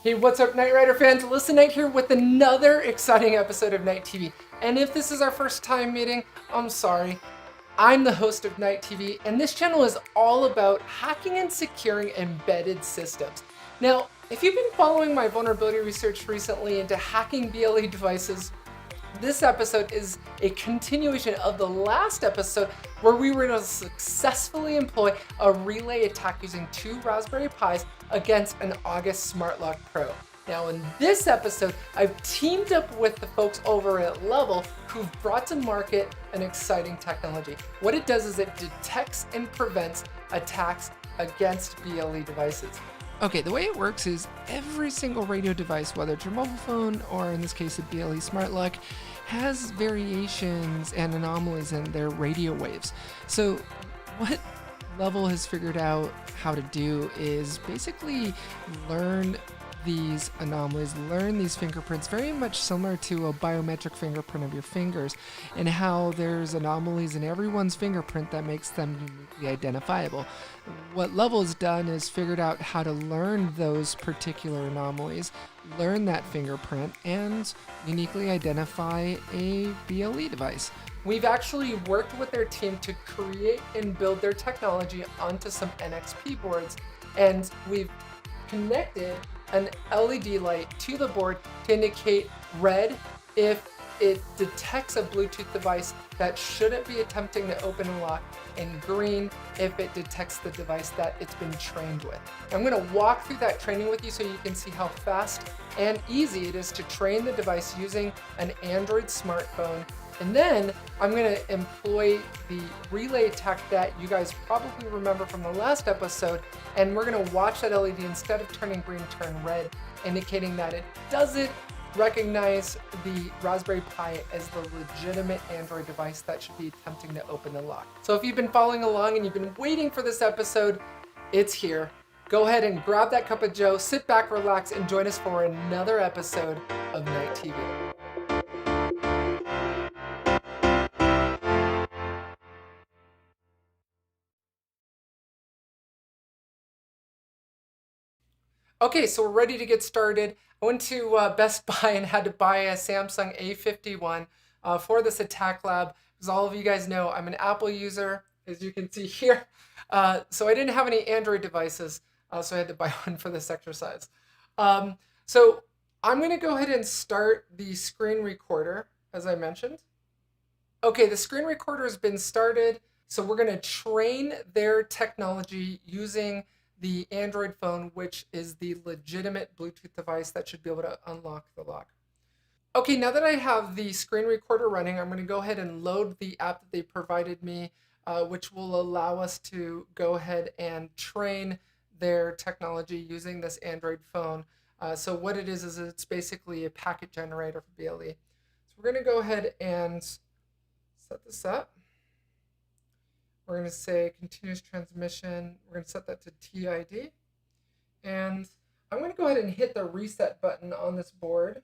Hey, what's up, Knight Rider fans? Alyssa Knight here with another exciting episode of KnighTV. And if this is our first time meeting, I'm sorry. I'm the host of KnighTV, and this channel is all about hacking and securing embedded systems. Now, if you've been following my vulnerability research recently into hacking BLE devices, this episode is a continuation of the last episode where we were able to successfully employ a relay attack using 2 Raspberry Pis against an August Smart Lock Pro. Now in this episode, I've teamed up with the folks over at Level who've brought to market an exciting technology. What it does is it detects and prevents attacks against BLE devices. Okay, the way it works is every single radio device, whether it's your mobile phone or in this case a BLE Smart Lock, has variations and anomalies in their radio waves. So what Level has figured out how to do is basically learn these anomalies, learn these fingerprints, very much similar to a biometric fingerprint of your fingers, and how there's anomalies in everyone's fingerprint that makes them uniquely identifiable. What Level has done is figured out how to learn those particular anomalies, learn that fingerprint, and uniquely identify a BLE device. We've actually worked with their team to create and build their technology onto some NXP boards, and we've connected an LED light to the board to indicate red if it detects a Bluetooth device that shouldn't be attempting to open and lock, and green if it detects the device that it's been trained with. I'm going to walk through that training with you so you can see how fast and easy it is to train the device using an Android smartphone. And then I'm going to employ the relay attack that you guys probably remember from the last episode, and we're going to watch that LED instead of turning green, turn red, indicating that it doesn't recognize the Raspberry Pi as the legitimate Android device that should be attempting to open the lock. So if you've been following along and you've been waiting for this episode, it's here. Go ahead and grab that cup of joe, sit back, relax, and join us for another episode of KnighTV. Okay, so we're ready to get started. I went to Best Buy and had to buy a Samsung A51 for this attack lab. As all of you guys know, I'm an Apple user, as you can see here. So I didn't have any Android devices, so I had to buy one for this exercise. So I'm going to go ahead and start the screen recorder, as I mentioned. Okay, the screen recorder has been started. So we're going to train their technology using the Android phone, which is the legitimate Bluetooth device that should be able to unlock the lock. Okay, now that I have the screen recorder running, I'm going to go ahead and load the app that they provided me, which will allow us to go ahead and train their technology using this Android phone. So what it is it's basically a packet generator for BLE. So we're going to go ahead and set this up. We're going to say continuous transmission. We're going to set that to TID. And I'm going to go ahead and hit the reset button on this board.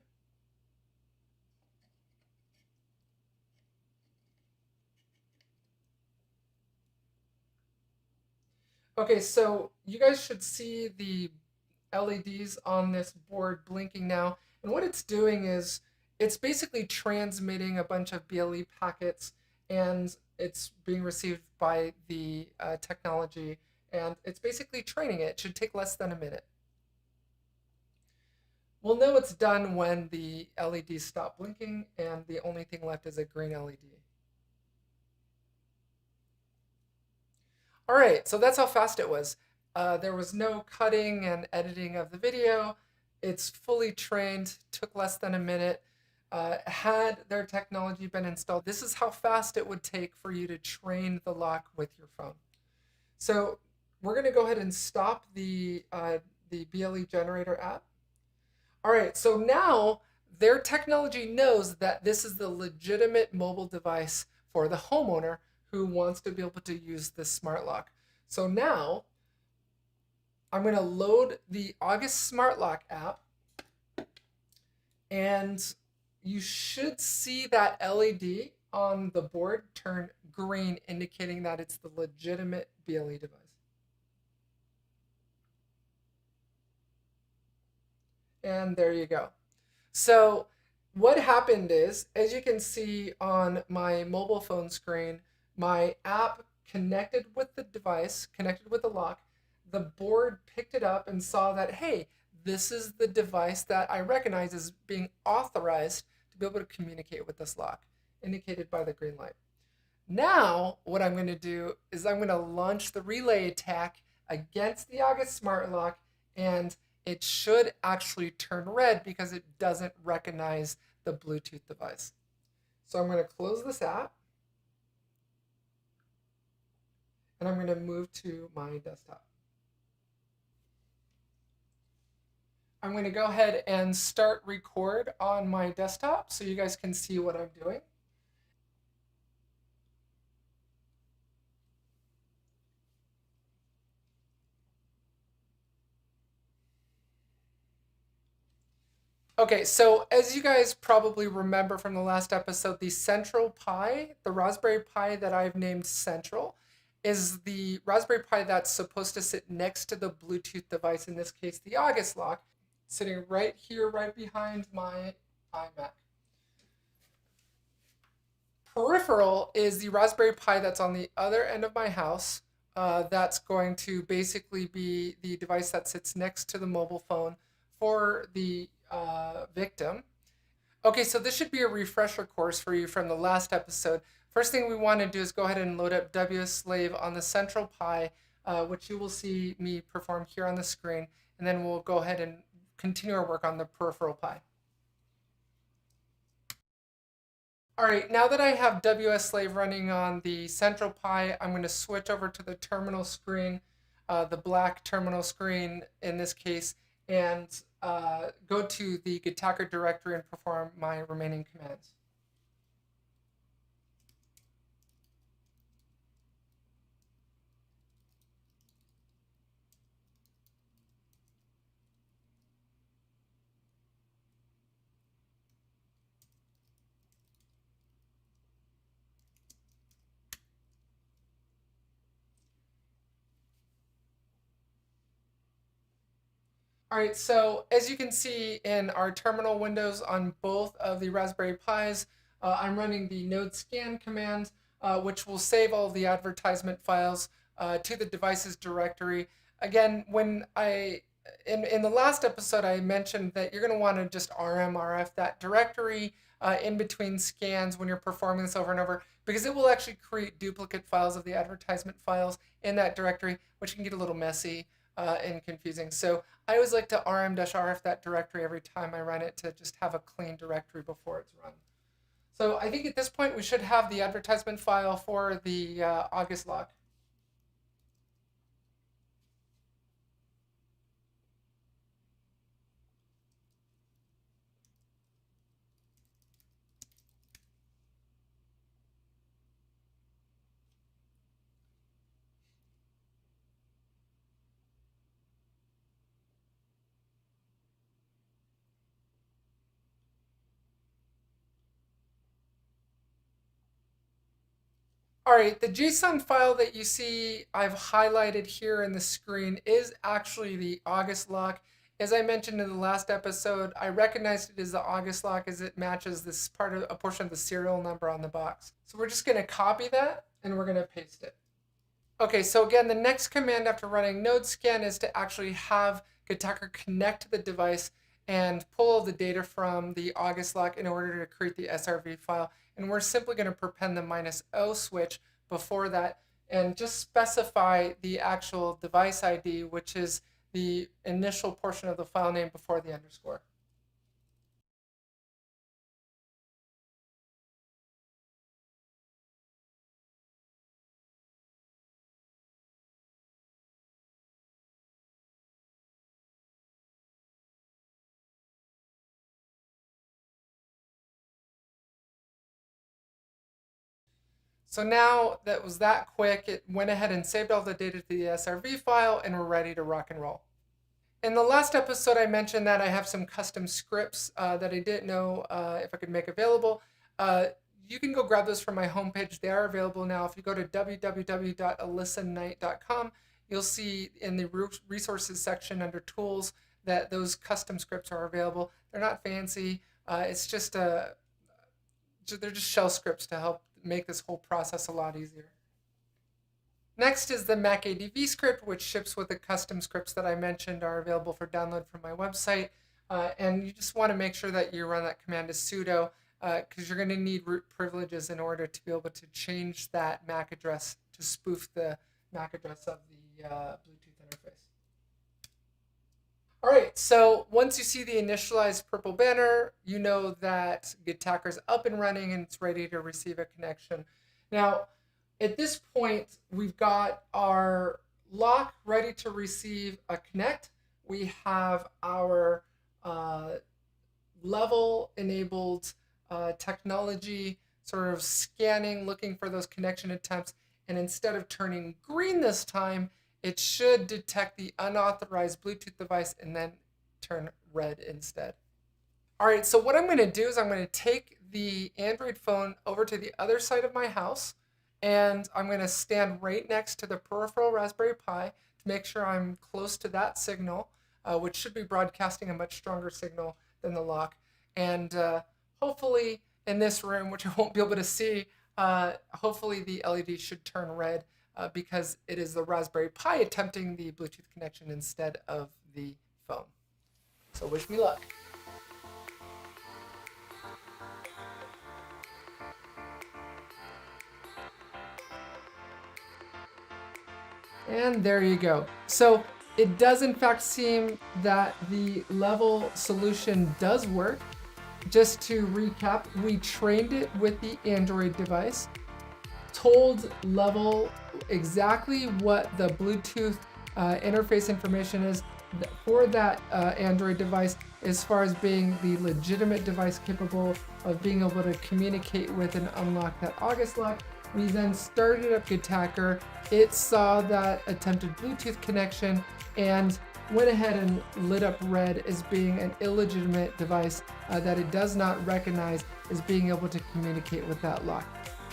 Okay, so you guys should see the LEDs on this board blinking now. And what it's doing is it's basically transmitting a bunch of BLE packets, and it's being received by the technology, and it's basically training it. It should take less than a minute. We'll know it's done when the LEDs stop blinking and the only thing left is a green LED. All right, so that's how fast it was. There was no cutting and editing of the video. It's fully trained, took less than a minute. Had their technology been installed, this is how fast it would take for you to train the lock with your phone. So we're going to go ahead and stop the BLE generator app. All right, so now their technology knows that this is the legitimate mobile device for the homeowner who wants to be able to use this smart lock. So now I'm going to load the August Smart Lock app, and you should see that LED on the board turn green, indicating that it's the legitimate BLE device. And there you go. So what happened is, as you can see on my mobile phone screen, my app connected with the device, connected with the lock, the board picked it up and saw that, hey, this is the device that I recognize as being authorized to be able to communicate with this lock, indicated by the green light. Now, what I'm going to do is I'm going to launch the relay attack against the August smart lock, and it should actually turn red because it doesn't recognize the Bluetooth device. So I'm going to close this app, and I'm going to move to my desktop. I'm going to go ahead and start record on my desktop so you guys can see what I'm doing. Okay, so as you guys probably remember from the last episode, the Central Pi, the Raspberry Pi that I've named Central, is the Raspberry Pi that's supposed to sit next to the Bluetooth device, in this case, the August lock, sitting right here, right behind my iMac. Peripheral is the Raspberry Pi that's on the other end of my house. That's going to basically be the device that sits next to the mobile phone for the victim. Okay, so this should be a refresher course for you from the last episode. First thing we want to do is go ahead and load up WSLave on the Central Pi, which you will see me perform here on the screen, and then we'll go ahead and continue our work on the peripheral Pi. All right, now that I have WSLave running on the Central Pi, I'm going to switch over to the terminal screen, the black terminal screen in this case, and go to the Getacker directory and perform my remaining commands. All right, so as you can see in our terminal windows on both of the Raspberry Pis, I'm running the node scan command, which will save all the advertisement files to the devices directory. Again, in the last episode, I mentioned that you're going to want to just RF that directory in between scans when you're performing this over and over, because it will actually create duplicate files of the advertisement files in that directory, which can get a little messy and confusing. So I always like to rm-rf that directory every time I run it to just have a clean directory before it's run. So I think at this point we should have the advertisement file for the August lock. All right, the JSON file that you see I've highlighted here in the screen is actually the August lock. As I mentioned in the last episode, I recognized it as the August lock as it matches this part of a portion of the serial number on the box. So we're just going to copy that and we're going to paste it. Okay, so again, the next command after running node scan is to actually have Getacker connect to the device and pull all the data from the August lock in order to create the SRV file. And we're simply going to prepend the -O switch before that and just specify the actual device ID, which is the initial portion of the file name before the underscore. So now that was that quick, it went ahead and saved all the data to the SRV file, and we're ready to rock and roll. In the last episode, I mentioned that I have some custom scripts that I didn't know if I could make available. You can go grab those from my homepage. They are available now. If you go to www.alysaknight.com, you'll see in the resources section under tools that those custom scripts are available. They're not fancy. It's just they're just shell scripts to help make this whole process a lot easier. Next is the Mac ADV script, which ships with the custom scripts that I mentioned are available for download from my website. And you just want to make sure that you run that command as sudo, because you're going to need root privileges in order to be able to change that MAC address to spoof the MAC address of the Bluetooth interface. All right, so once you see the initialized purple banner, you know that GetTacker's up and running and it's ready to receive a connection. Now, at this point, we've got our lock ready to receive a connect. We have our level enabled technology sort of scanning, looking for those connection attempts. And instead of turning green this time, it should detect the unauthorized Bluetooth device and then turn red instead. All right, so what I'm going to do is I'm going to take the Android phone over to the other side of my house, and I'm going to stand right next to the peripheral Raspberry Pi to make sure I'm close to that signal, which should be broadcasting a much stronger signal than the lock. And hopefully in this room, which I won't be able to see, hopefully the LED should turn red because it is the Raspberry Pi attempting the Bluetooth connection instead of the phone. So wish me luck. And there you go. So it does in fact seem that the level solution does work. Just to recap, we trained it with the Android device, told level exactly what the Bluetooth interface information is for that Android device as far as being the legitimate device capable of being able to communicate with and unlock that August lock. We then started up GetTacker. It saw that attempted Bluetooth connection and went ahead and lit up red as being an illegitimate device that it does not recognize as being able to communicate with that lock.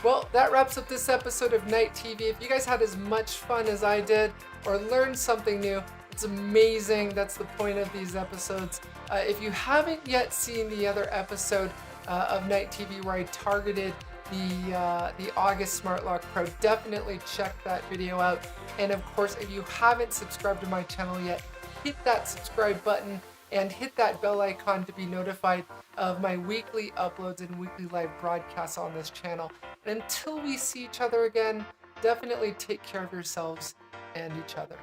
Well, that wraps up this episode of KnighTV. If you guys had as much fun as I did or learned something new, it's amazing. That's the point of these episodes. If you haven't yet seen the other episode of KnighTV where I targeted the August Smart Lock Pro, definitely check that video out. And of course, if you haven't subscribed to my channel yet, hit that subscribe button and hit that bell icon to be notified of my weekly uploads and weekly live broadcasts on this channel. And until we see each other again, definitely take care of yourselves and each other.